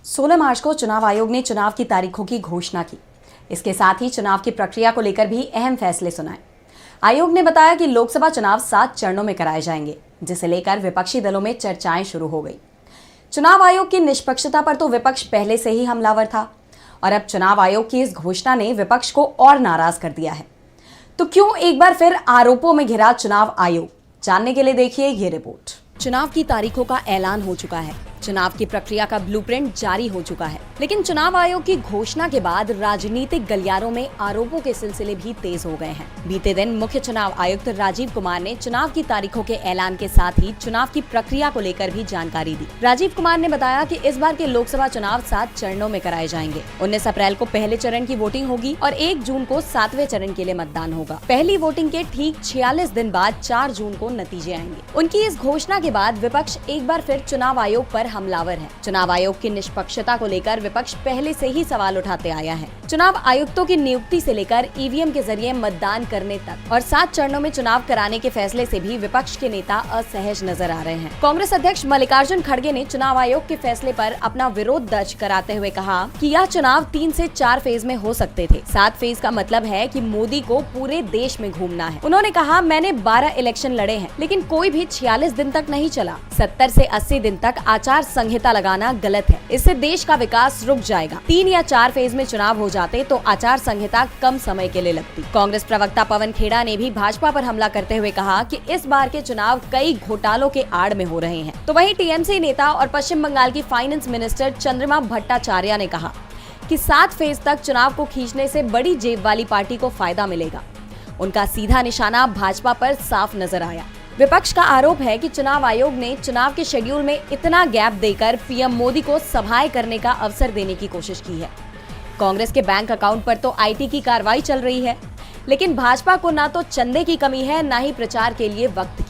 16 मार्च को चुनाव आयोग ने चुनाव की तारीखों की घोषणा की। इसके साथ ही चुनाव की प्रक्रिया को लेकर भी अहम फैसले सुनाए। आयोग ने बताया कि लोकसभा चुनाव 7 चरणों में कराए जाएंगे, जिसे लेकर विपक्षी दलों में चर्चाएं शुरू हो गई। चुनाव आयोग की निष्पक्षता पर तो विपक्ष पहले से ही हमलावर था और अब चुनाव आयोग की इस घोषणा ने विपक्ष को और नाराज कर दिया है। तो क्यों एक बार फिर आरोपों में घिरा चुनाव आयोग? जानने के लिए देखिए ये रिपोर्ट। चुनाव की तारीखों का ऐलान हो चुका है, चुनाव की प्रक्रिया का ब्लूप्रिंट जारी हो चुका है, लेकिन चुनाव आयोग की घोषणा के बाद राजनीतिक गलियारों में आरोपों के सिलसिले भी तेज हो गए हैं। बीते दिन मुख्य चुनाव आयुक्त राजीव कुमार ने चुनाव की तारीखों के ऐलान के साथ ही चुनाव की प्रक्रिया को लेकर भी जानकारी दी। राजीव कुमार ने बताया कि इस बार के लोकसभा चुनाव 7 चरणों में कराए जाएंगे। 19 अप्रैल को पहले चरण की वोटिंग होगी और 1 जून को 7वें चरण के लिए मतदान होगा। पहली वोटिंग के ठीक 46 दिन बाद 4 जून को नतीजे आएंगे। उनकी इस घोषणा के बाद विपक्ष एक बार फिर चुनाव आयोग पर हमलावर है। चुनाव आयोग की निष्पक्षता को लेकर विपक्ष पहले से ही सवाल उठाते आया है। चुनाव आयुक्तों की नियुक्ति से लेकर ईवीएम के जरिए मतदान करने तक और 7 चरणों में चुनाव कराने के फैसले से भी विपक्ष के नेता असहज नजर आ रहे हैं। कांग्रेस अध्यक्ष मल्लिकार्जुन खड़गे ने चुनाव आयोग के फैसले पर अपना विरोध दर्ज कराते हुए कहा कि यह चुनाव 3 से 4 फेज में हो सकते थे। 7 फेज का मतलब है कि मोदी को पूरे देश में घूमना है। उन्होंने कहा, मैंने 12 इलेक्शन लड़े हैं, लेकिन कोई भी 46 दिन तक नहीं चला। 70 से 80 दिन तक आचार संहिता लगाना गलत है। इससे देश का विकास रुक जाएगा। 3 या 4 फेज में चुनाव हो जाते तो आचार संहिता कम समय के लिए लगती। कांग्रेस प्रवक्ता पवन खेड़ा ने भी भाजपा पर हमला करते हुए कहा कि इस बार के चुनाव कई घोटालों के आड़ में हो रहे हैं। तो वहीं टीएमसी नेता और पश्चिम बंगाल की फाइनेंस मिनिस्टर चंद्रिमा भट्टाचार्य ने कहा कि 7 फेज तक चुनाव को खींचने से बड़ी जेब वाली पार्टी को फायदा मिलेगा। उनका सीधा निशाना भाजपा पर साफ नजर आया। विपक्ष का आरोप है कि चुनाव आयोग ने चुनाव के शेड्यूल में इतना गैप देकर पीएम मोदी को सभाएं करने का अवसर देने की कोशिश की है। कांग्रेस के बैंक अकाउंट पर तो आईटी की कार्रवाई चल रही है, लेकिन भाजपा को ना तो चंदे की कमी है, ना ही प्रचार के लिए वक्त।